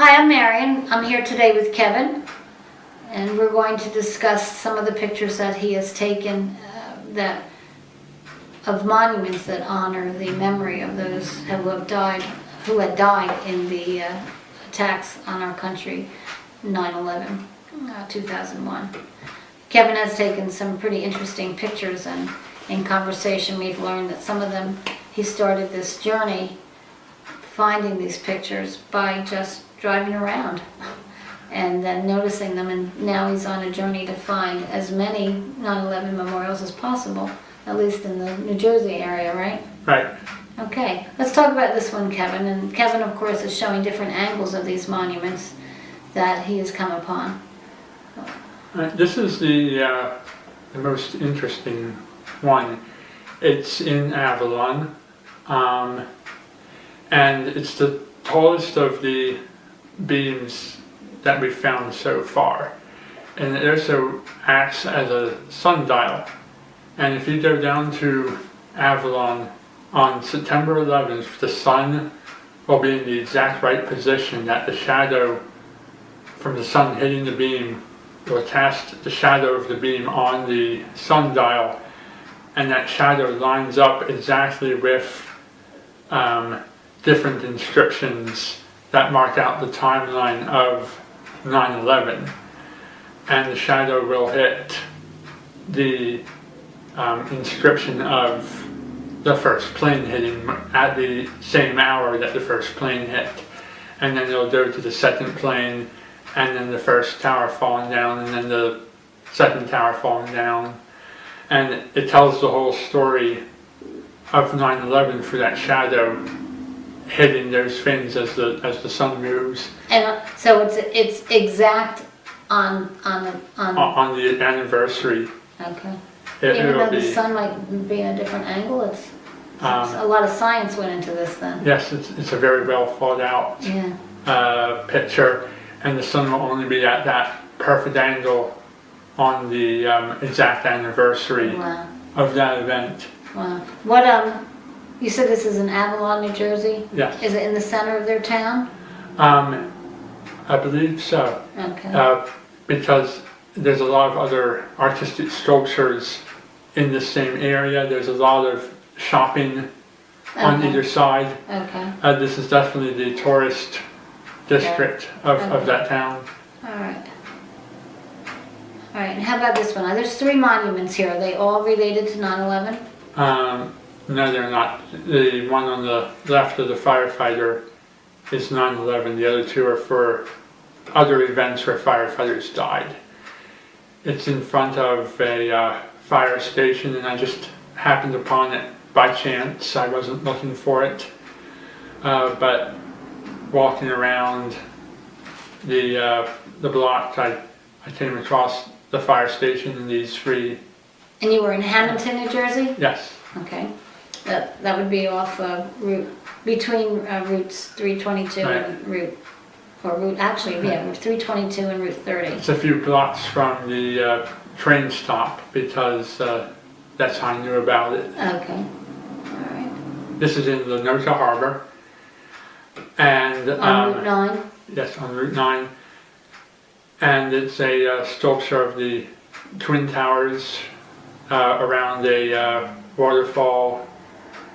Hi, I'm Marian. I'm here today with Kevin, and we're going to discuss some of the pictures that he has taken of monuments that honor the memory of those who had died in the attacks on our country, 9/11, 2001. Kevin has taken some pretty interesting pictures, and in conversation we've learned that some of them, he started this journey finding these pictures by just driving around and then noticing them, and now he's on a journey to find as many 9/11 memorials as possible, at least in the New Jersey area, right? Right. Okay, let's talk about this one, Kevin. And Kevin, of course, is showing different angles of these monuments that he has come upon. This is the most interesting one. It's in Avalon, and it's the tallest of the beams that we've found so far. And it also acts as a sundial. And if you go down to Avalon on September 11th, the sun will be in the exact right position that the shadow from the sun hitting the beam will cast the shadow of the beam on the sundial, and that shadow lines up exactly with different inscriptions that mark out the timeline of 9/11, and the shadow will hit the inscription of the first plane hitting at the same hour that the first plane hit, and then it'll go to the second plane, and then the first tower falling down, and then the second tower falling down, and it tells the whole story of 9/11 through that shadow hitting those things as the sun moves. And so it's exact on the anniversary. Okay. Even It'll though the be, sun might be in a different angle, it's a lot of science went into this then. yes, it's a very well thought out Yeah. picture, and the sun will only be at that perfect angle on the exact anniversary Wow. of that event. Wow. What you said this is in Avalon, New Jersey? Yes. Is it in the center of their town? I believe so. Okay. Because there's a lot of other artistic sculptures in the same area. There's a lot of shopping on Okay. either side. Okay. This is definitely the tourist district of that town. All right. All right. And how about this one? There's 3 monuments here. Are they all related to 9/11? No, they're not. The one on the left of the firefighter is 9/11. The other 2 are for other events where firefighters died. It's in front of a fire station, and I just happened upon it by chance. I wasn't looking for it, but walking around the block, I came across the fire station and these 3. And you were in Hamilton, New Jersey? Yes. Okay. That would be off between routes 322 Right. and route 322 and route 30. It's a few blocks from the train stop, because that's how I knew about it. Okay. All right. This is in Lenoka Harbor, and On Route 9? yes, on Route 9, and it's a sculpture of the Twin Towers around a waterfall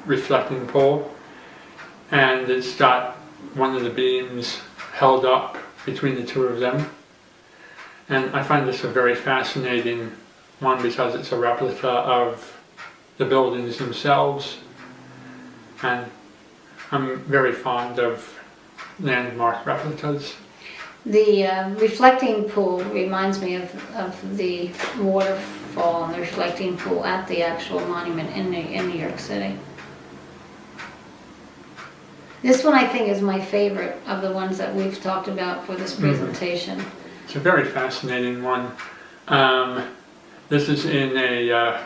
reflecting pool, and it's got one of the beams held up between the 2 of them. And I find this a very fascinating one because it's a replica of the buildings themselves, and I'm very fond of landmark replicas. The reflecting pool reminds me of the waterfall and the reflecting pool at the actual monument in New York City. This one I think is my favorite of the ones that we've talked about for this presentation. It's a very fascinating one. This is in a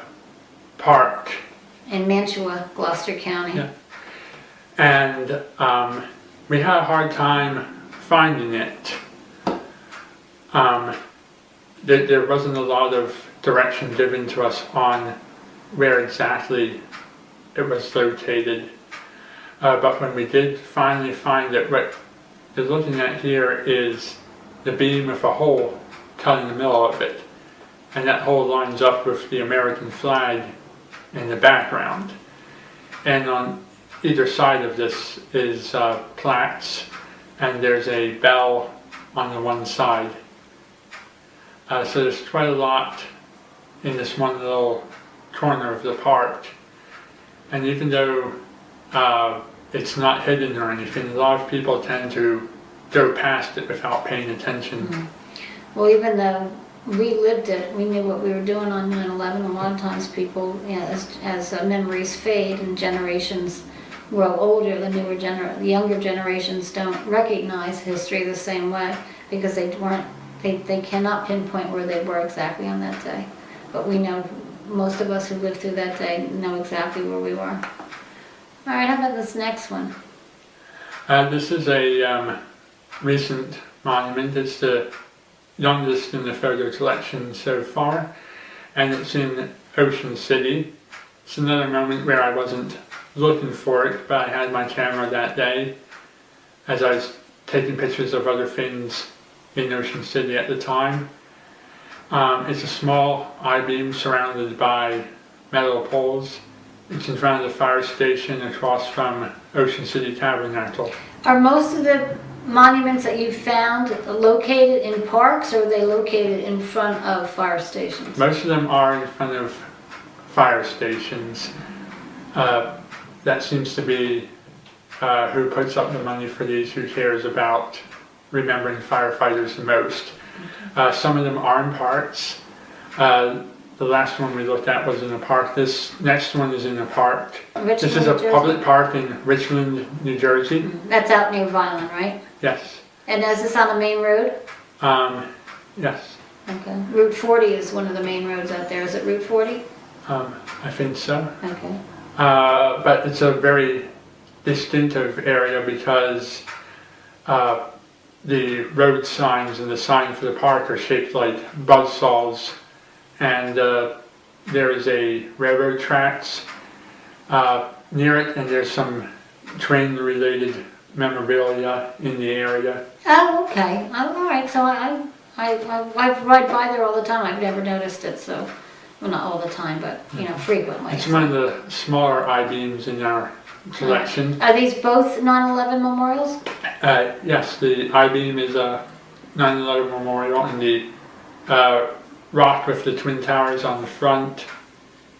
park. In Mantua, Gloucester County. Yeah. And we had a hard time finding it. There wasn't a lot of direction given to us on where exactly it was located. But when we did finally find it, you're looking at here is the beam with a hole cut in the middle of it. And that hole lines up with the American flag in the background. And on either side of this is plaques, and there's a bell on the one side. So there's quite a lot in this one little corner of the park. And even though it's not hidden or anything, a lot of people tend to go past it without paying attention. Mm-hmm. Well, even though we lived it, we knew what we were doing on 9/11. A lot of times people, you know, as memories fade and generations grow older, the younger generations don't recognize history the same way because they cannot pinpoint where they were exactly on that day. But we know, most of us who lived through that day know exactly where we were. All right, how about this next one? This is a recent monument. It's the youngest in the photo collection so far, and it's in Ocean City. It's another moment where I wasn't looking for it, but I had my camera that day as I was taking pictures of other things in Ocean City at the time. It's a small I-beam surrounded by metal poles. It's in front of the fire station across from Ocean City Tabernacle. Are most of the monuments that you found located in parks, or are they located in front of fire stations? Most of them are in front of fire stations. That seems to be who puts up the money for these, who cares about remembering firefighters the most. Some of them are in parks. The last one we looked at was in a park. This next one is in a park. Richmond, this is a New Jersey? public park in Richmond, New Jersey. That's out near Violin, right? Yes. And is this on the main road? Yes. Okay. Route 40 is one of the main roads out there. Is it Route 40? I think so. Okay. But it's a very distinctive area because the road signs and the sign for the park are shaped like buzzsaws, and there is a railroad tracks near it, and there's some train-related memorabilia in the area. Oh, okay. Oh, all right. So I ride by there all the time. I've never noticed it. So, well, not all the time, but you know, frequently. It's one of the smaller I-beams in our collection. Are these both 9/11 memorials? Yes, the I-beam is a 9/11 memorial, and the rock with the twin towers on the front,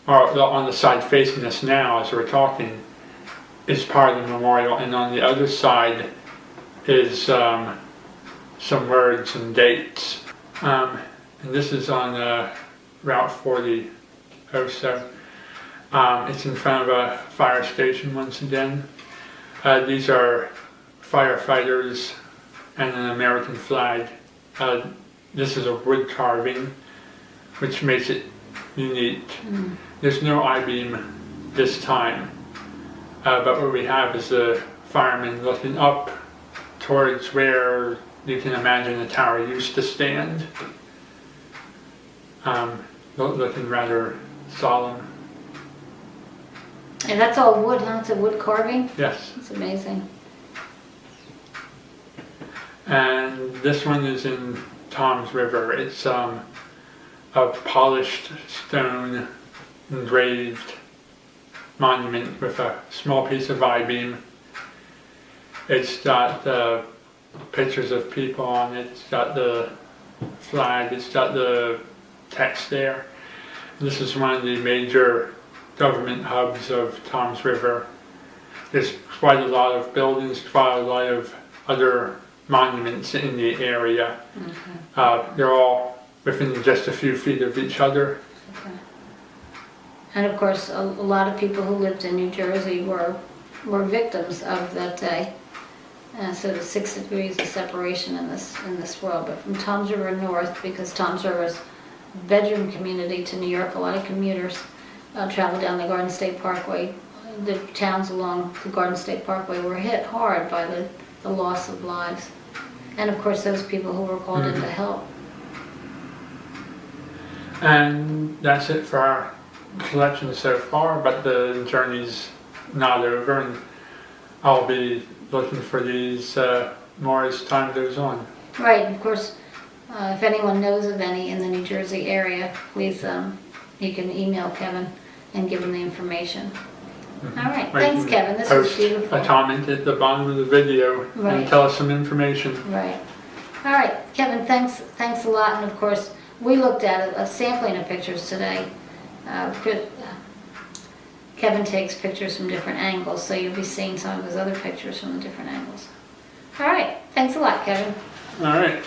or on the side facing us now as we're talking, is part of the memorial, and on the other side is some words and dates. And this is on Route 40 also. It's in front of a fire station once again. These are firefighters and an American flag. This is a wood carving, which makes it unique. There's no I-beam this time, but what we have is the firemen looking up towards where you can imagine the tower used to stand, looking rather solemn. And that's all wood, huh? It's a wood carving? Yes. It's amazing. And this one is in Tom's River. It's a polished stone engraved monument with a small piece of I-beam. It's got pictures of people on it. It's got the flag. It's got the text there. This is one of the major government hubs of Tom's River. There's quite a lot of buildings, quite a lot of other monuments in the area. They're all within just a few feet of each other. Okay. And of course, a lot of people who lived in New Jersey were victims of that day. So the 6 degrees of separation in this world. But from Tom's River north, because Tom's River is a bedroom community to New York, a lot of commuters travel down the Garden State Parkway. The towns along the Garden State Parkway were hit hard by the loss of lives. And of course those people who were called in to help. And that's it for our collection so far, but the journey's not over, and I'll be looking for these more as time goes on. Right, of course, if anyone knows of any in the New Jersey area, please, you can email Kevin and give him the information. All right, Or you thanks can Kevin, this was post beautiful. a comment at the bottom of the video Right. and tell us some information. Right. All right, Kevin, thanks a lot, and of course, we looked at a sampling of pictures today. Kevin takes pictures from different angles, so you'll be seeing some of his other pictures from the different angles. All right, thanks a lot, Kevin. All right.